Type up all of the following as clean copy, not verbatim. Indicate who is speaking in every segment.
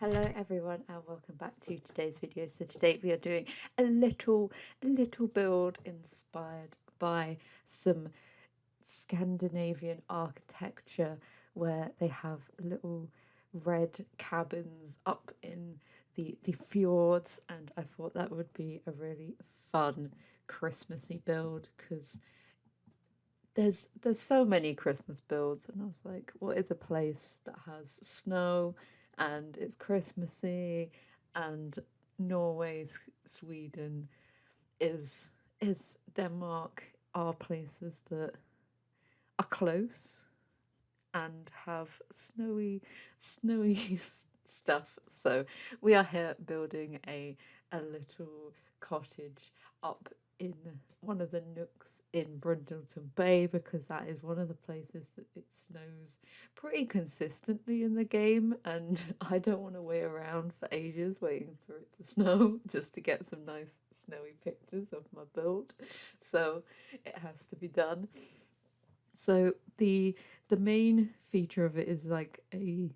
Speaker 1: Hello everyone and welcome back to today's video. So today we are doing a little build inspired by some Scandinavian architecture where they have little red cabins up in the fjords, and I thought that would be a really fun Christmassy build because there's so many Christmas builds, and I was like, what is a place that has snow and it's Christmassy, and Norway, Sweden is Denmark are places that are close and have snowy stuff. So we are here building a little cottage up in one of the nooks in Brundleton Bay, because that is one of the places that it snows pretty consistently in the game, and I don't want to wait around for ages waiting for it to snow just to get some nice snowy pictures of my build. So it has to be done. So the main feature of it is like a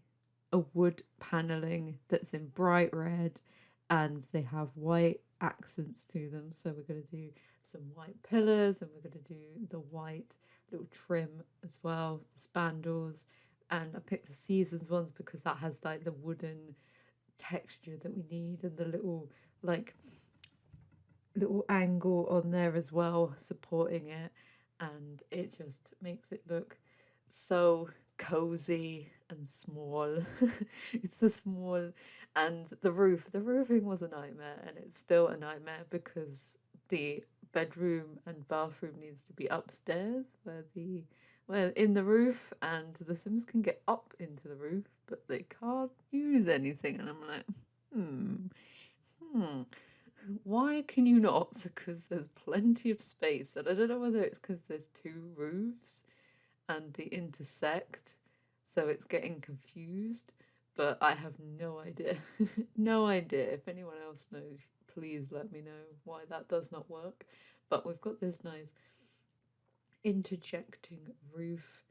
Speaker 1: wood paneling that's in bright red, and they have white accents to them. So we're going to do some white pillars, and we're going to do the white little trim as well, the spandrels. And I picked the seasons ones because that has like the wooden texture that we need, and the like little angle on there as well supporting it, and it just makes it look so cozy and small. It's the small, and the roofing was a nightmare, and it's still a nightmare because the bedroom and bathroom needs to be upstairs where in the roof, and the Sims can get up into the roof but they can't use anything, and I'm like, hmm, why can you not? Because there's plenty of space, and I don't know whether it's because there's two roofs and they intersect, so it's getting confused. But I have no idea. No idea. If anyone else knows, please let me know why that does not work. But we've got this nice interjecting roof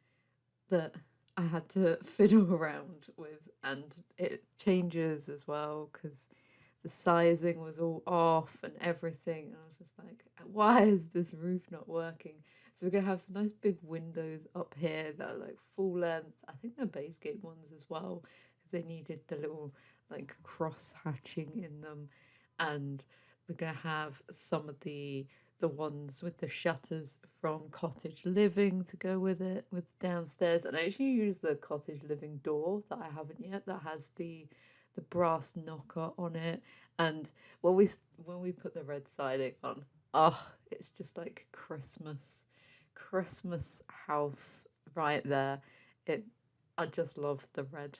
Speaker 1: that I had to fiddle around with, and it changes as well because the sizing was all off and everything. And I was just like, why is this roof not working? So we're gonna have some nice big windows up here that are like full length. I think they're base gate ones as well, because they needed the little like cross hatching in them. And we're gonna have some of the ones with the shutters from cottage living to go with it, with downstairs. And I actually use the cottage living door that I haven't yet, that has the brass knocker on it. And when we put the red siding on, oh, it's just like Christmas house right there. It I just love the red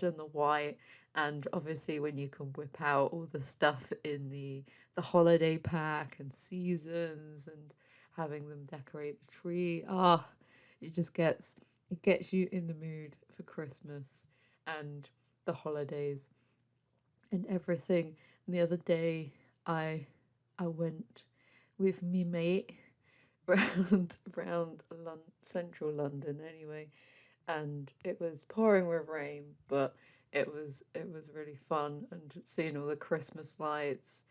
Speaker 1: and the white, and obviously when you can whip out all the stuff in the holiday pack and seasons and having them decorate the tree, ah, it gets you in the mood for Christmas and the holidays and everything. And the other day, I went with me mate round central London anyway, and it was pouring with rain, but it was really fun, and seeing all the Christmas lights,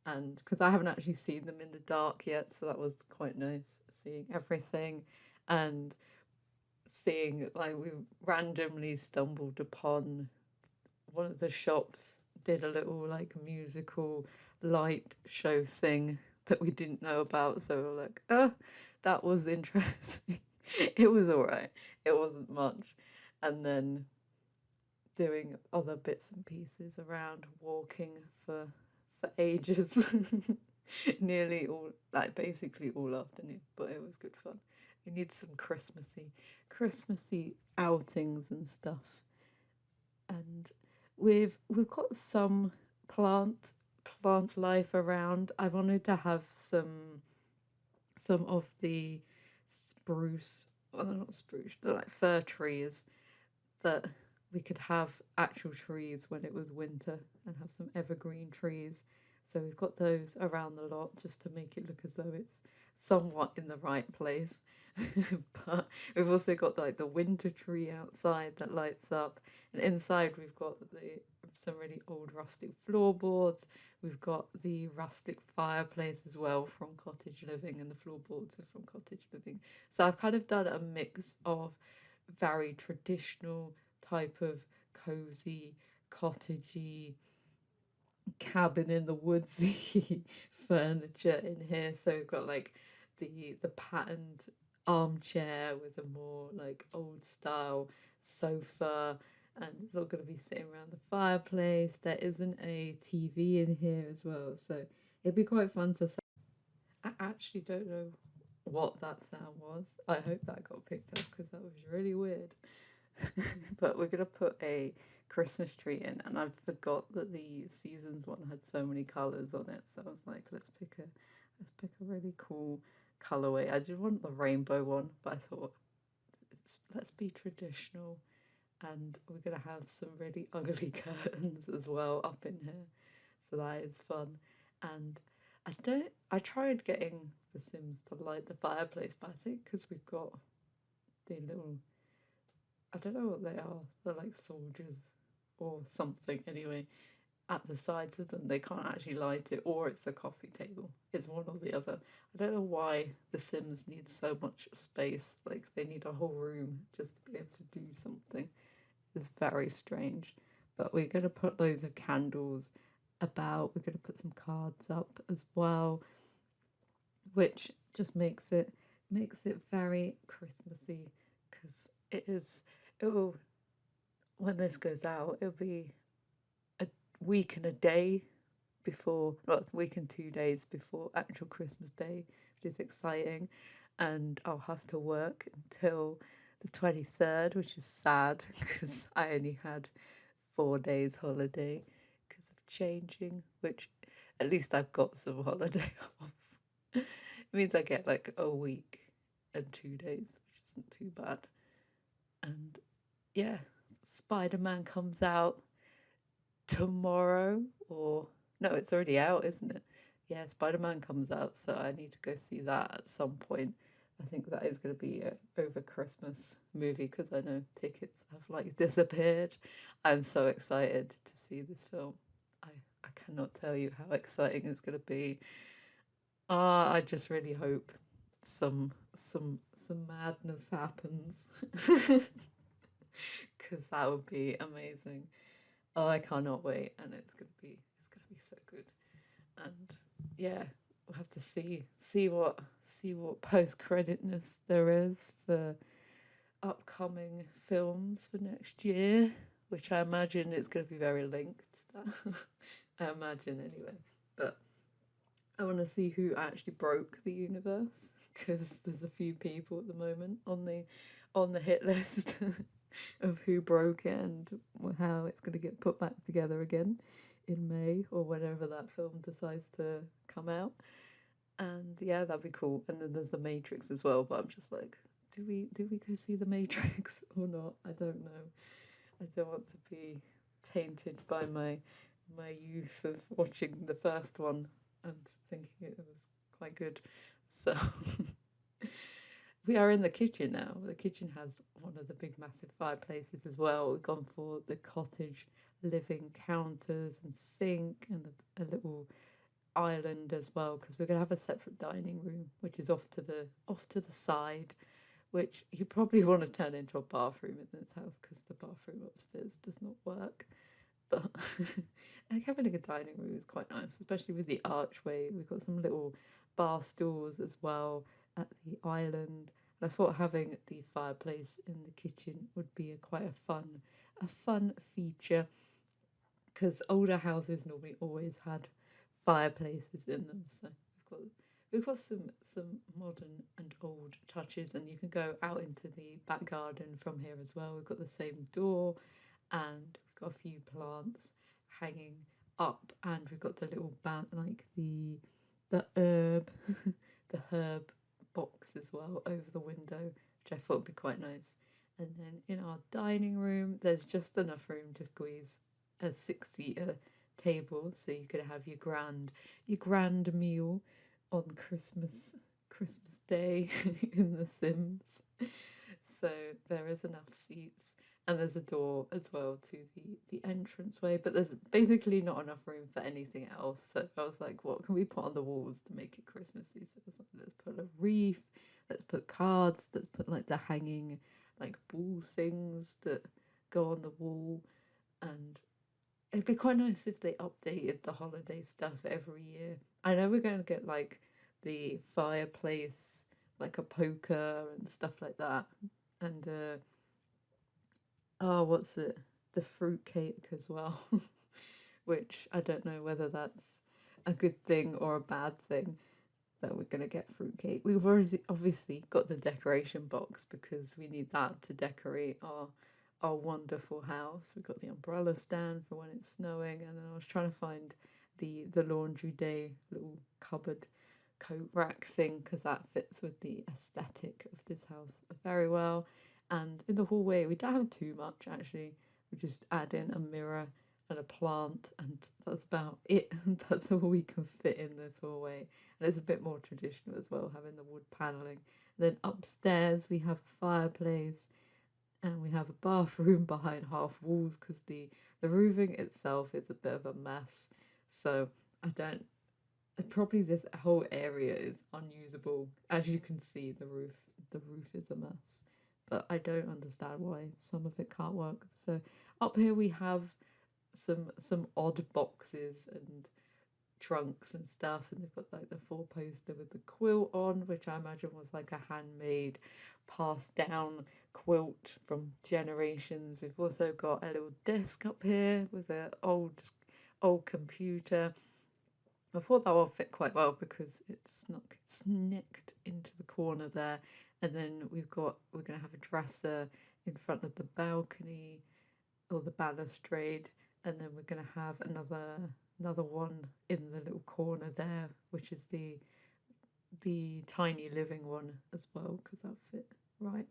Speaker 1: and because I haven't actually seen them in the dark yet, so that was quite nice seeing everything, and seeing like we randomly stumbled upon one of the shops did a little like musical light show thing that we didn't know about. So we were like, oh, that was interesting. It was all right. It wasn't much. And then doing other bits and pieces around, walking for ages, nearly all, like basically all afternoon. But it was good fun. We need some Christmassy outings and stuff. And we've got some plant plant life around. I wanted to have some of the spruce, well, they're not spruce, they're like fir trees, that we could have actual trees when it was winter, and have some evergreen trees. So we've got those around the lot just to make it look as though it's somewhat in the right place. But we've also got like the winter tree outside that lights up, and inside we've got the some really old rustic floorboards. We've got the rustic fireplace as well from cottage living, and the floorboards are from cottage living. So I've kind of done a mix of very traditional type of cozy, cottagey, cabin in the woodsy furniture in here. So we've got like the patterned armchair with a more like old style sofa, and it's all going to be sitting around the fireplace. There isn't a TV in here as well, so it'd be quite fun to. I actually don't know what that sound was. I hope that got picked up because that was really weird. But we're gonna put a Christmas tree in, and I forgot that the seasons one had so many colours on it, so I was like, let's pick a really cool colorway. I did want the rainbow one, but I thought let's be traditional, and we're gonna have some really ugly curtains as well up in here, so that is fun. And I tried getting the Sims to light the fireplace, but I think because we've got the little, I don't know what they are. They're like soldiers or something anyway. At the sides of them, they can't actually light it, or it's a coffee table. It's one or the other. I don't know why the Sims need so much space. Like they need a whole room just to be able to do something. It's very strange. But we're going to put loads of candles about. We're going to put some cards up as well, which just makes it very Christmassy, because it is. It will, when this goes out, it'll be a week and a day before, well, it's a week and 2 days before actual Christmas Day, which is exciting. And I'll have to work until the 23rd, which is sad because I only had 4 days holiday because of changing, which at least I've got some holiday off. It means I get like a week and 2 days, which isn't too bad. And yeah, Spider-Man comes out tomorrow, or no, it's already out, isn't it? Yeah, Spider-Man comes out, so I need to go see that at some point. I think that is going to be a over Christmas movie because I know tickets have like disappeared. I'm so excited to see this film. I cannot tell you how exciting it's going to be. I just really hope some madness happens because that would be amazing. Oh, I cannot wait, and it's gonna be so good. And yeah, we'll have to see what post creditness there is for upcoming films for next year, which I imagine is going to be very linked. I imagine anyway, but I want to see who actually broke the universe, because there's a few people at the moment on the hit list of who broke it and how it's going to get put back together again in May or whenever that film decides to come out. And yeah, that'd be cool. And then there's the Matrix as well, but I'm just like, do we go see the Matrix or not? I don't know. I don't want to be tainted by my youth of watching the first one and thinking it was quite good. So we are in the kitchen now. The kitchen has one of the big massive fireplaces as well. We've gone for the cottage living counters and sink and a little island as well, because we're going to have a separate dining room which is off to the side, which you probably want to turn into a bathroom in this house because the bathroom upstairs does not work. But like having a dining room is quite nice, especially with the archway. We've got some little bar stools as well at the island. And I thought having the fireplace in the kitchen would be quite a fun feature, because older houses normally always had fireplaces in them. So we've got some modern and old touches, and you can go out into the back garden from here as well. We've got the same door, and we've got a few plants hanging up, and we've got the little like the herb the herb box as well over the window, which I thought would be quite nice. And then in our dining room, there's just enough room to squeeze a 6-seater table, so you could have your grand meal on Christmas Day in The Sims. So there is enough seats, And there's a door as well to the entranceway, but there's basically not enough room for anything else. So I was like, what can we put on the walls to make it Christmassy? So I was like, let's put a wreath, let's put cards, let's put like the hanging like ball things that go on the wall. And it'd be quite nice if they updated the holiday stuff every year. I know we're going to get like the fireplace, like a poker and stuff like that. And oh, what's it? The fruit cake as well, which I don't know whether that's a good thing or a bad thing that we're gonna get fruitcake. We've already obviously got the decoration box because we need that to decorate our wonderful house. We've got the umbrella stand for when it's snowing, and then I was trying to find the laundry day little cupboard coat rack thing because that fits with the aesthetic of this house very well. And in the hallway, we don't have too much actually. We just add in a mirror and a plant, and that's about it. That's all we can fit in this hallway. And it's a bit more traditional as well, having the wood paneling. Then upstairs, we have a fireplace and we have a bathroom behind half walls because the roofing itself is a bit of a mess. So I don't. Probably this whole area is unusable. As you can see, the roof is a mess. But I don't understand why some of it can't work. So up here we have some odd boxes and trunks and stuff, and they've got like the four poster with the quilt on, which I imagine was like a handmade, passed down quilt from generations. We've also got a little desk up here with an old computer. I thought that one fit quite well because it's not snicked into the corner there. And then we're gonna have a dresser in front of the balcony or the balustrade, and then we're gonna have another one in the little corner there, which is the tiny living one as well, because that fit right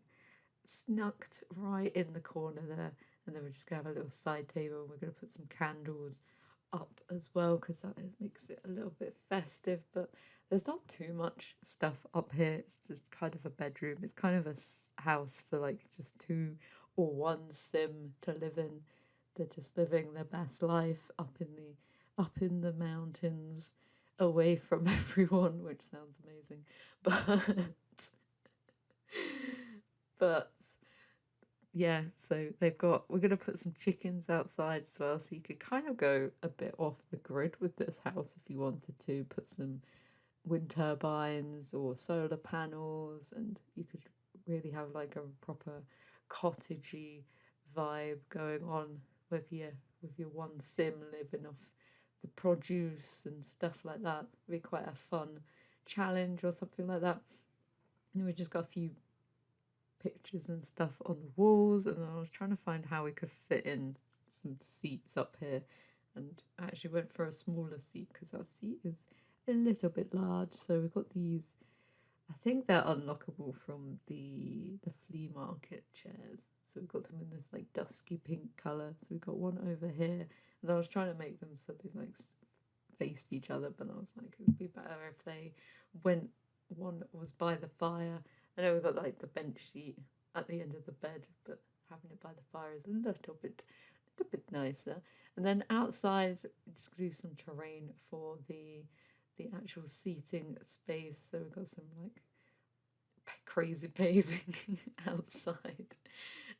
Speaker 1: snucked right in the corner there. And then we're just gonna have a little side table, and we're gonna put some candles up as well because that makes it a little bit festive. But there's not too much stuff up here. It's just kind of a bedroom. It's kind of a house for like just two or one sim to live in. They're just living their best life up in the mountains, away from everyone, which sounds amazing. But yeah, so we're gonna put some chickens outside as well, so you could kind of go a bit off the grid with this house if you wanted to put some wind turbines or solar panels, and you could really have like a proper cottagey vibe going on with your one sim living off the produce and stuff like that. It'd be quite a fun challenge or something like that. And we just got a few pictures and stuff on the walls, and then I was trying to find how we could fit in some seats up here, and I actually went for a smaller seat because our seat is a little bit large. So we've got these, I think they're unlockable from the flea market chairs. So we've got them in this like dusky pink colour. So we've got one over here, and I was trying to make them so they like faced each other, but I was like, it would be better if they went, one was by the fire. I know we've got like the bench seat at the end of the bed, but having it by the fire is a little bit nicer. And then outside, just do some terrain for the actual seating space. So we've got some like crazy paving outside,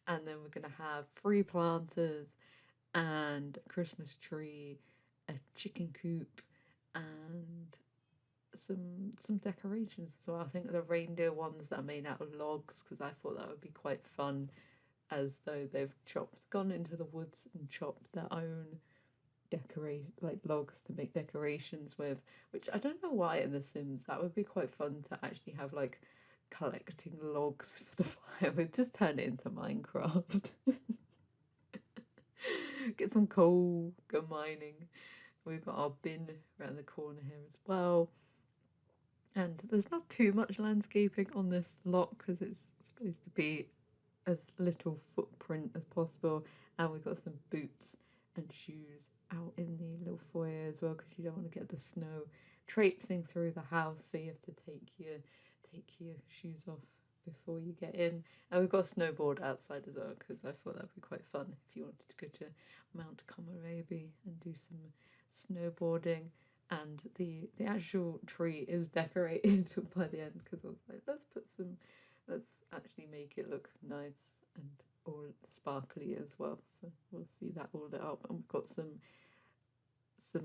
Speaker 1: and then we're gonna have 3 planters and a Christmas tree, a chicken coop, and some decorations as well. I think the reindeer ones that are made out of logs, because I thought that would be quite fun, as though they've gone into the woods and chopped their own decorate like logs to make decorations with. Which I don't know why in The Sims that would be quite fun to actually have like collecting logs for the fire. We'd just turn it into Minecraft. Get some coal, go mining. We've got our bin around the corner here as well. And there's not too much landscaping on this lot because it's supposed to be as little footprint as possible. And we've got some boots and shoes out in the little foyer as well, because you don't want to get the snow traipsing through the house. So you have to take your shoes off before you get in. And we've got a snowboard outside as well, because I thought that'd be quite fun if you wanted to go to Mount Komorebi and do some snowboarding. And the actual tree is decorated by the end, because I was like, let's actually make it look nice and all sparkly as well. So we'll see that all lit up. And we've got some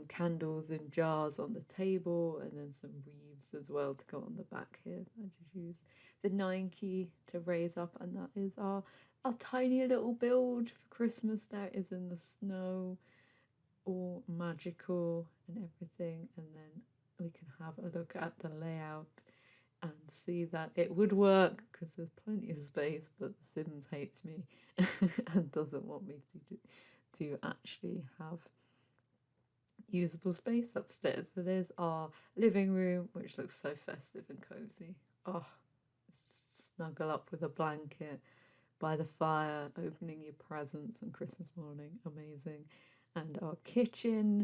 Speaker 1: candles in jars on the table, and then some wreaths as well to go on the back here. I just used the 9 key to raise up, and that is our tiny little build for Christmas. There is in the snow, all magical and everything. And then we can have a look at the layout and see that it would work, because there's plenty of space, but The Sims hates me and doesn't want me to actually have usable space upstairs. So there's our living room, which looks so festive and cozy. Oh, snuggle up with a blanket by the fire, opening your presents on Christmas morning. Amazing. And our kitchen,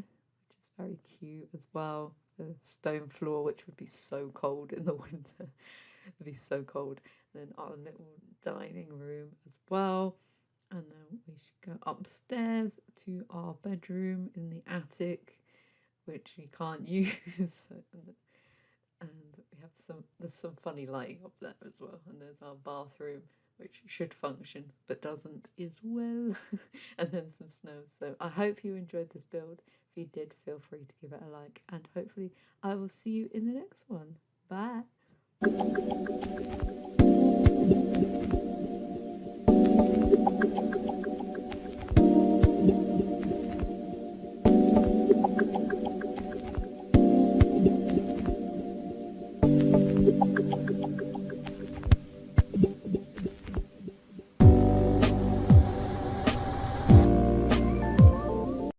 Speaker 1: which is very cute as well. The stone floor, which would be so cold in the winter. It'd be so cold. And then our little dining room as well. And then we should go upstairs to our bedroom in the attic, which we can't use. And we have there's some funny lighting up there as well. And there's our bathroom, which should function but doesn't as well. And then some snow. So I hope you enjoyed this build. If you did, feel free to give it a like, and hopefully I will see you in the next one. Bye.